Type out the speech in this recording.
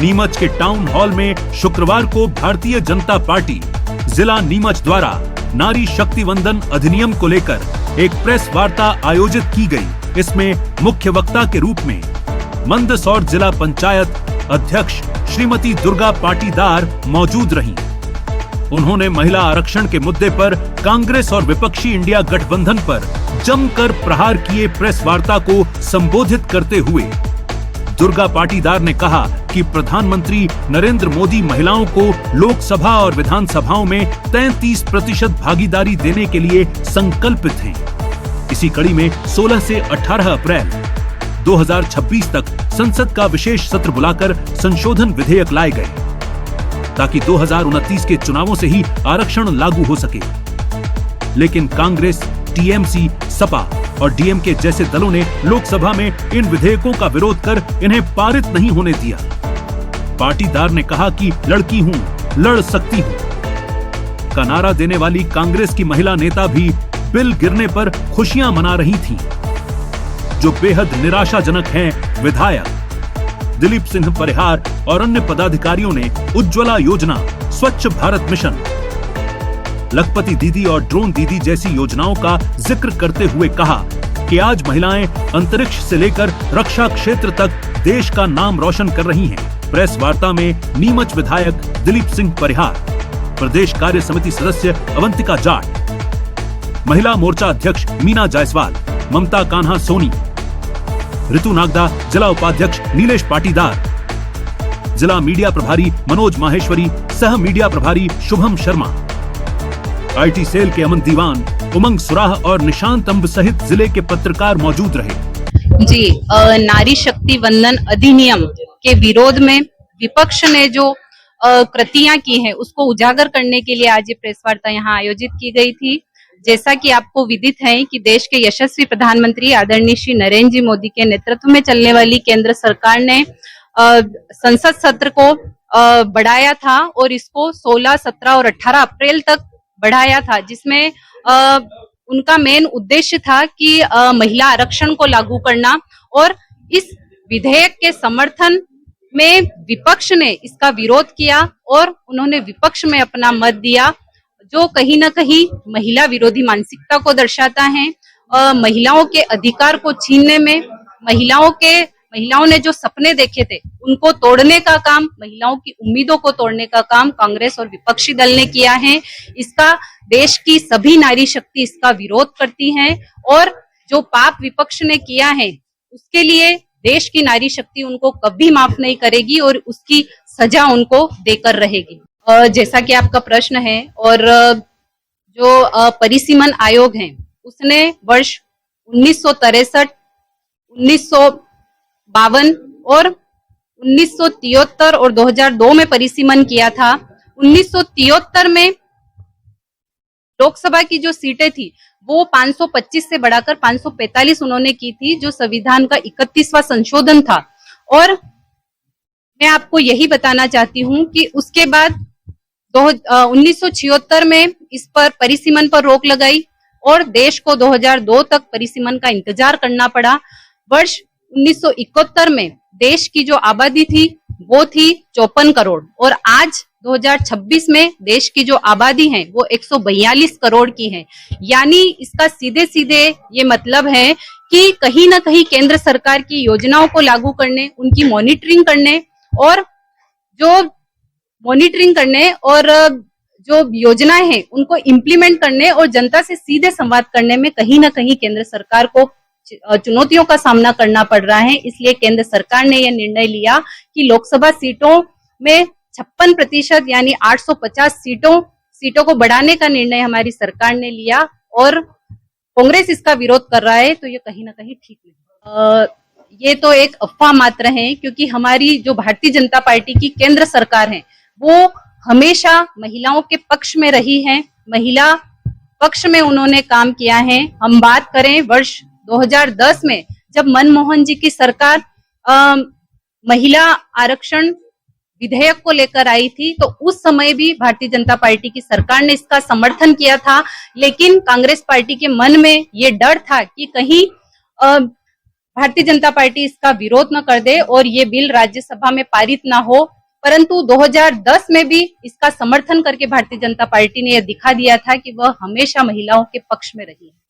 नीमच के town hall में शुक्रवार को भारतीय जनता पार्टी जिला नीमच द्वारा नारी शक्ति वंदन अधिनियम को लेकर एक प्रेस वार्ता आयोजित की गई। इसमें मुख्य वक्ता के रूप में मंदसौर जिला पंचायत अध्यक्ष श्रीमती दुर्गा पाटीदार मौजूद रहीं। उन्होंने महिला आरक्षण के मुद्दे पर कांग्रेस और विपक्षी इंडिया गठबंधन पर जमकर प्रहार किए प्रेस वार्ता को संबोधित करते हुए दुर्गा पाटीदार ने कहा कि प्रधानमंत्री नरेंद्र मोदी महिलाओं को लोकसभा और विधानसभाओं में 33% भागीदारी देने के लिए संकल्पित हैं। इसी कड़ी में 16 से 18 अप्रैल 2026 तक संसद का विशेष सत्र बुलाकर संशोधन विधेयक लाए गए ताकि 2029 के चुनावों से ही आरक्षण लागू हो सके। लेकिन कांग्रेस, टीएमसी, सपा और डीएमके जैसे दलों ने लोकसभा में इन विधेयकों का विरोध कर इन्हें पारित नहीं होने दिया। पाटीदार ने कहा कि लड़की हूं, लड़ सकती हूं का नारा देने वाली कांग्रेस की महिला नेता भी बिल गिरने पर खुशियां मना रही थीं। जो बेहद निराशाजनक हैं, विधायक दिलीप सिंह परिहार और अन्य पदाधिकारियों ने उज्ज्वला योजना, स्वच्छ भारत मिशन, लखपति दीदी और ड्रोन दीदी जैसी योजनाओं का जिक्र करते हुए कहा कि आज महिलाएं अंतरिक्ष से लेकर रक्षा क्षेत्र तक देश का नाम रोशन कर रही हैं। प्रेस वार्ता में नीमच विधायक दिलीप सिंह परिहार, प्रदेश कार्य समिति सदस्य अवंतिका जाट, महिला मोर्चा अध्यक्ष मीना जायसवाल, ममता कान्हा सोनी, ऋतु नागदा, जिला उपाध्यक्ष नीलेश पाटीदार, जिला मीडिया प्रभारी मनोज माहेश्वरी, सह मीडिया प्रभारी शुभम शर्मा, आईटी सेल के अमन दीवान, उमंग सुराह और निशांत अंब सहित जिले के पत्रकार मौजूद रहे। जी, नारी शक्ति वंदन अधिनियम के विरोध में विपक्ष ने जो कृतियां की हैं उसको उजागर करने के लिए आज ये प्रेस वार्ता यहाँ आयोजित की गई थी। जैसा कि आपको विदित है कि देश के यशस्वी प्रधानमंत्री आदरणीय श्री नरेंद्र जी मोदी के नेतृत्व में चलने वाली केंद्र सरकार ने संसद सत्र को बढ़ाया था और इसको 16, 17 और 18 अप्रैल तक बढ़ाया था, जिसमें उनका मेन उद्देश्य था कि महिला आरक्षण को लागू करना। और इस विधेयक के समर्थन में विपक्ष ने इसका विरोध किया और उन्होंने विपक्ष में अपना मत दिया, जो कहीं ना कहीं महिला विरोधी मानसिकता को दर्शाता है। महिलाओं के अधिकार को छीनने में, महिलाओं ने जो सपने देखे थे उनको तोड़ने का काम, महिलाओं की उम्मीदों को तोड़ने का काम कांग्रेस और विपक्षी दल ने किया है। इसका देश की सभी नारी शक्ति इसका विरोध करती हैं और जो पाप विपक्ष ने किया है उसके लिए देश की नारी शक्ति उनको कभी माफ नहीं करेगी और उसकी सजा उनको देकर रहेगी। जैसा कि आपका प्रश्न है, और जो परिसीमन आयोग है उसने वर्ष 1963, 1952 और 1973 और 2002 में परिसीमन किया था। 1973 में लोकसभा की जो सीटें थी वो 525 से बढ़ाकर 545 उन्होंने की थी, जो संविधान का 31वां संशोधन था। और मैं आपको यही बताना चाहती हूँ कि उसके बाद 1976 में इस पर परिसीमन पर रोक लगाई और देश को 2002 तक परिसीमन का इंतजार करना पड़ा। वर्ष 1971 में देश की जो आबादी थी वो थी 54 करोड़ और आज 2026 में देश की जो आबादी है वो 142 करोड़ की है। यानी इसका सीधे सीधे ये मतलब है कि कहीं ना कहीं केंद्र सरकार की योजनाओं को लागू करने, उनकी मॉनिटरिंग करने और जो योजनाएं हैं उनको इम्प्लीमेंट करने और जनता से सीधे संवाद करने में कहीं ना कहीं केंद्र सरकार को चुनौतियों का सामना करना पड़ रहा है। इसलिए केंद्र सरकार ने यह निर्णय लिया कि लोकसभा सीटों में 56% यानी 850 सीटों को बढ़ाने का निर्णय हमारी सरकार ने लिया और कांग्रेस इसका विरोध कर रहा है, तो ये कहीं ना कहीं ठीक नहीं। ये तो एक अफवाह मात्र है, क्योंकि हमारी जो भारतीय जनता पार्टी की केंद्र सरकार है वो हमेशा महिलाओं के पक्ष में रही है, महिला पक्ष में उन्होंने काम किया है। हम बात करें वर्ष 2010 में जब मनमोहन जी की सरकार महिला आरक्षण विधेयक को लेकर आई थी, तो उस समय भी भारतीय जनता पार्टी की सरकार ने इसका समर्थन किया था। लेकिन कांग्रेस पार्टी के मन में ये डर था कि कहीं भारतीय जनता पार्टी इसका विरोध न कर दे और ये बिल राज्यसभा में पारित न हो, परंतु 2010 में भी इसका समर्थन करके भारतीय जनता पार्टी ने यह दिखा दिया था कि वह हमेशा महिलाओं के पक्ष में रही है।